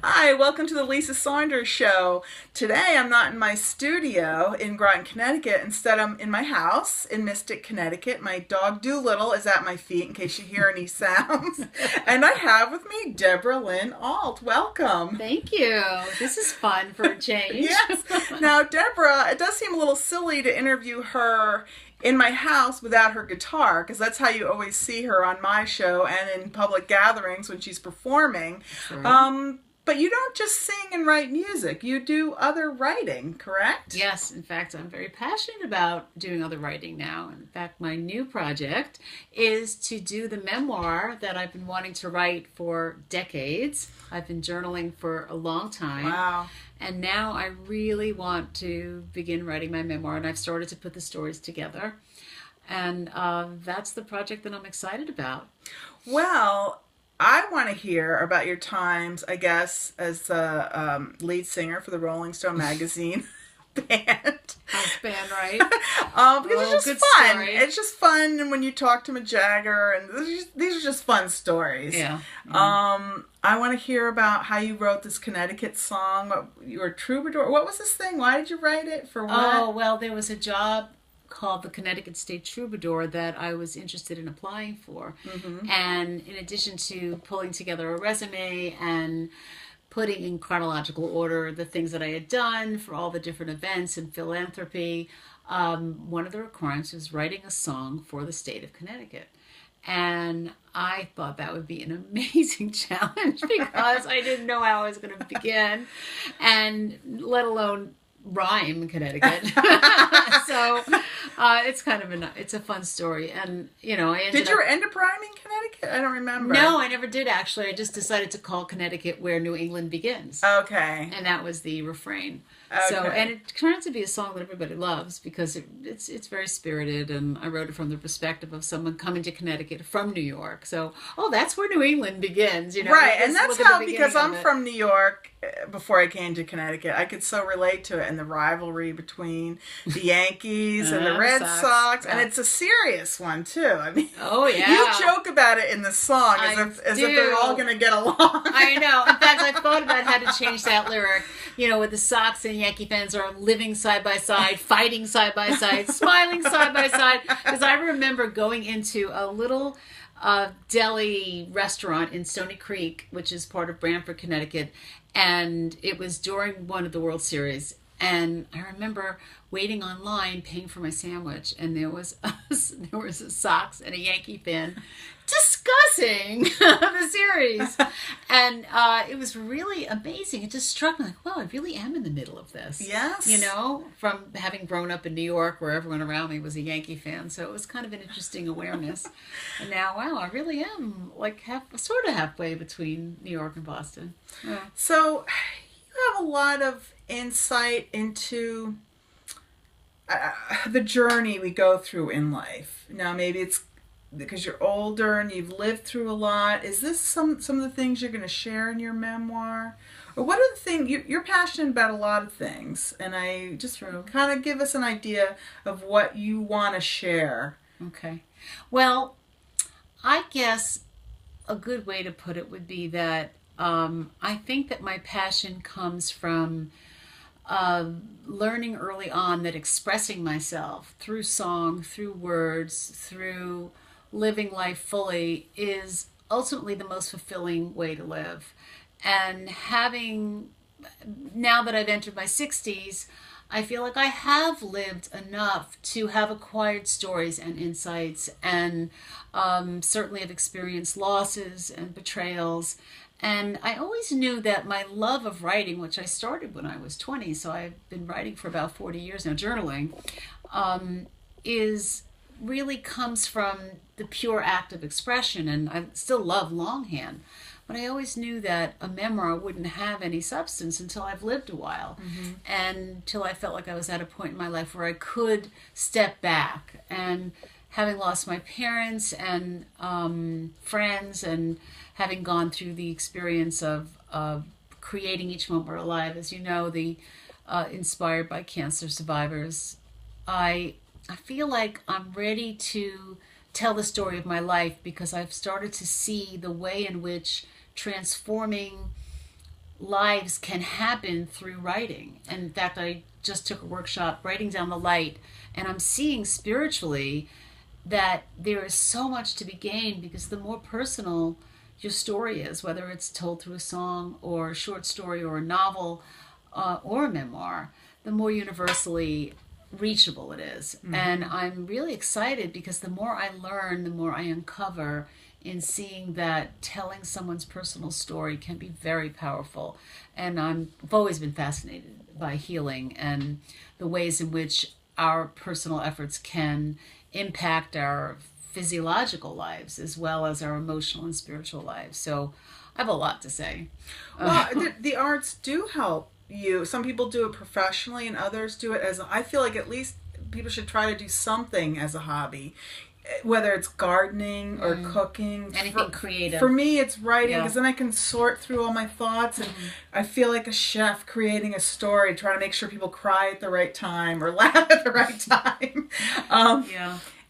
Hi, welcome to the Lisa Saunders Show. Today I'm not in my studio in Groton, Connecticut. Instead, I'm in my house in Mystic, Connecticut. My dog Doolittle is at my feet in case you hear any sounds. And I have with me Debra Lynn Alt. Welcome. Thank you. This is fun for a change. Yes. Now, Debra, it does seem a little silly to interview her in my house without her guitar, because that's how you always see her on my show and in public gatherings when she's performing. Sure. But you don't just sing and write music. You do other writing, correct? Yes. In fact, I'm very passionate about doing other writing now. In fact, my new project is to do the memoir that I've been wanting to write for decades. I've been journaling for a long time. Wow. And now I really want to begin writing my memoir, and I've started to put the stories together. And that's the project that I'm excited about. Well, I want to hear about your times, I guess, as a lead singer for the Rolling Stone magazine band. House band, right? Because it's just fun. Story. It's just fun, and when you talk to Mick Jagger, and these are just fun stories. Yeah. I want to hear about how you wrote this Connecticut song. You were a troubadour. What was this thing? Why did you write it? For what? Oh, well, there was a job called the Connecticut State Troubadour that I was interested in applying for. Mm-hmm. And in addition to pulling together a resume and putting in chronological order the things that I had done for all the different events and philanthropy, one of the requirements was writing a song for the state of Connecticut. And I thought that would be an amazing challenge because I didn't know how I was going to begin, and let alone rhyme in Connecticut. So it's kind of it's a fun story. And I Did you end up rhyming Connecticut? I don't remember. No, I never did actually. I just decided to call Connecticut where New England begins. Okay. And that was the refrain. Okay. So, and it turned out to be a song that everybody loves because it's very spirited, and I wrote it from the perspective of someone coming to Connecticut from New York. So, that's where New England begins, Right, and that's how, because I'm from New York, before I came to Connecticut, I could so relate to it, and the rivalry between the Yankees and the Red Sox, and it's a serious one too. I mean, oh yeah, you joke about it in the song as if they're all going to get along. I know. In fact, I've thought about how to change that lyric. With the Sox and Yankee fans are living side by side, fighting side by side, smiling side by side. Because I remember going into a little deli restaurant in Stony Creek, which is part of Branford, Connecticut, and it was during one of the World Series. And I remember waiting online, paying for my sandwich, and there was a Sox and a Yankee fan discussing the series, and it was really amazing. It just struck me like, wow, I really am in the middle of this. Yes. From having grown up in New York, where everyone around me was a Yankee fan, so it was kind of an interesting awareness. And now, wow, I really am like sort of halfway between New York and Boston. Yeah. So you have a lot of insight into the journey we go through in life. Now, maybe it's because you're older and you've lived through a lot. Is this some of the things you're going to share in your memoir? Or what are the things, you're passionate about a lot of things, and I just kind of give us an idea of what you want to share. Okay. Well, I guess a good way to put it would be that I think that my passion comes from learning early on that expressing myself through song, through words, through living life fully is ultimately the most fulfilling way to live. And now that I've entered my 60s, I feel like I have lived enough to have acquired stories and insights, and certainly have experienced losses and betrayals. And I always knew that my love of writing, which I started when I was 20, so I've been writing for about 40 years now, journaling, really comes from the pure act of expression. And I still love longhand, but I always knew that a memoir wouldn't have any substance until I've lived a while, and until I felt like I was at a point in my life where I could step back. And having lost my parents and friends, and having gone through the experience of creating Each Moment We're Alive, as you know, the inspired by cancer survivors, I feel like I'm ready to tell the story of my life, because I've started to see the way in which transforming lives can happen through writing. And in fact, I just took a workshop, Writing Down the Light, and I'm seeing spiritually that there is so much to be gained, because the more personal your story is, whether it's told through a song or a short story or a novel or a memoir, the more universally reachable it is. Mm-hmm. And I'm really excited because the more I learn, the more I uncover in seeing that telling someone's personal story can be very powerful. And I've always been fascinated by healing and the ways in which our personal efforts can impact our physiological lives as well as our emotional and spiritual lives. So I have a lot to say. Well, the arts do help you. Some people do it professionally and others do it as I feel like at least people should try to do something as a hobby, whether it's gardening or cooking, anything creative. For me it's writing, because then I can sort through all my thoughts, and I feel like a chef creating a story, trying to make sure people cry at the right time or laugh at the right time.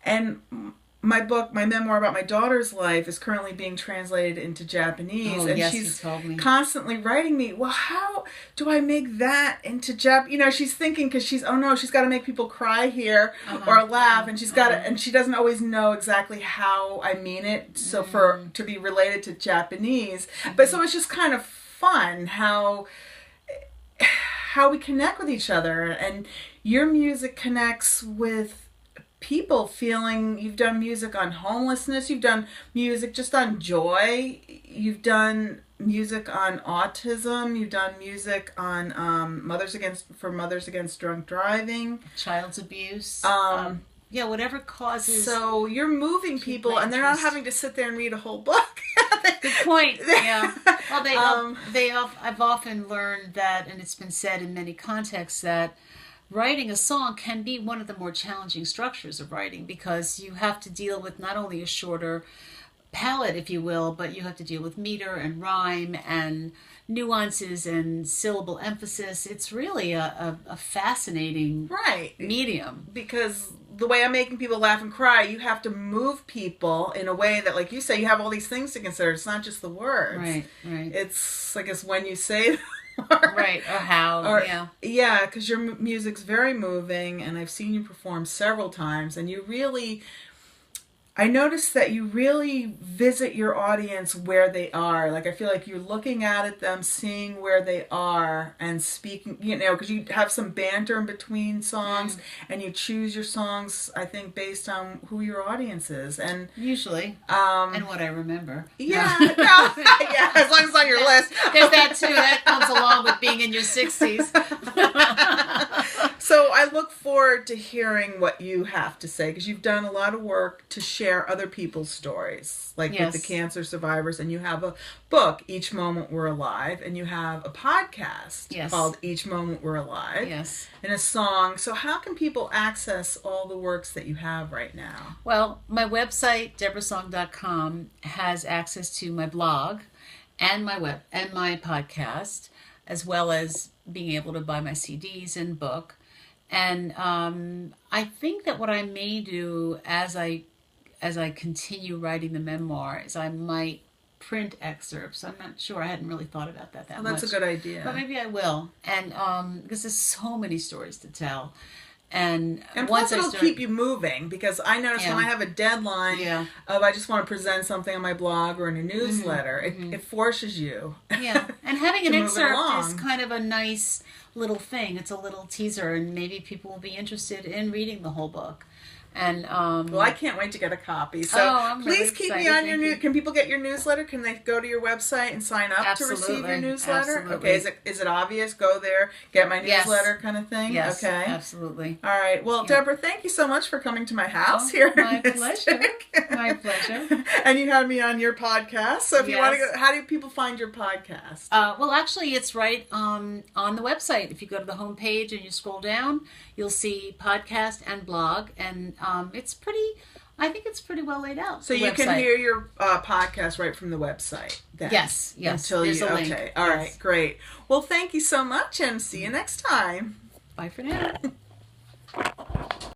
And my book, my memoir about my daughter's life, is currently being translated into Japanese, and she's constantly writing me, well, how do I make that into Jap? You know, she's thinking, because she's got to make people cry here or laugh, and she's got to, and she doesn't always know exactly how I mean it, so to be related to Japanese. But so it's just kind of fun how we connect with each other, and your music connects with people feeling. You've done music on homelessness, you've done music just on joy, you've done music on autism, you've done music on mothers against drunk driving, child's abuse, whatever causes. So you're moving people, and they're not having to sit there and read a whole book. Good point. Yeah. Well, I've often learned that, and it's been said in many contexts, that writing a song can be one of the more challenging structures of writing, because you have to deal with not only a shorter palette, if you will, but you have to deal with meter and rhyme and nuances and syllable emphasis. It's really a fascinating medium. Because the way I'm making people laugh and cry, you have to move people in a way that, like you say, you have all these things to consider. It's not just the words. Right. It's, I guess, when you say right, or how, yeah, because your music's very moving, and I've seen you perform several times, and I noticed that you really visit your audience where they are. Like, I feel like you're looking at them, seeing where they are, and speaking, because you have some banter in between songs, and you choose your songs, I think, based on who your audience is. And usually, and what I remember. Yeah, yeah, as long as it's on your list. There's that too. That comes along with being in your 60s. So I look forward to hearing what you have to say, because you've done a lot of work to share other people's stories, like with the cancer survivors, and you have a book, Each Moment We're Alive, and you have a podcast called Each Moment We're Alive, and a song. So how can people access all the works that you have right now? Well, my website, debrasong.com, has access to my blog and my podcast, as well as being able to buy my CDs and book. And I think that what I may do as I continue writing the memoir is I might print excerpts. I'm not sure. I hadn't really thought about that much. That's a good idea. But maybe I will. And because there's so many stories to tell. And plus it'll keep you moving, because I notice when I have a deadline of I just want to present something on my blog or in a newsletter, it forces you. Yeah, and having an excerpt is kind of a nice little thing. It's a little teaser, and maybe people will be interested in reading the whole book. And well, I can't wait to get a copy. So please keep me on your Can people get your newsletter? Can they go to your website and sign up to receive your newsletter? Absolutely. Okay. Is it obvious? Go there, get my newsletter, kind of thing. Yes. Okay. Absolutely. All right. Well, Debra, thank you so much for coming to my house here. My pleasure. My pleasure. And you had me on your podcast. So if you want to go, how do people find your podcast? Well, actually, it's right on the website. If you go to the homepage and you scroll down, you'll see podcast and blog, and I think it's pretty well laid out. So you can hear your podcast right from the website then? Yes. There's a link. Okay. All right. Great. Well, thank you so much, and see you next time. Bye for now.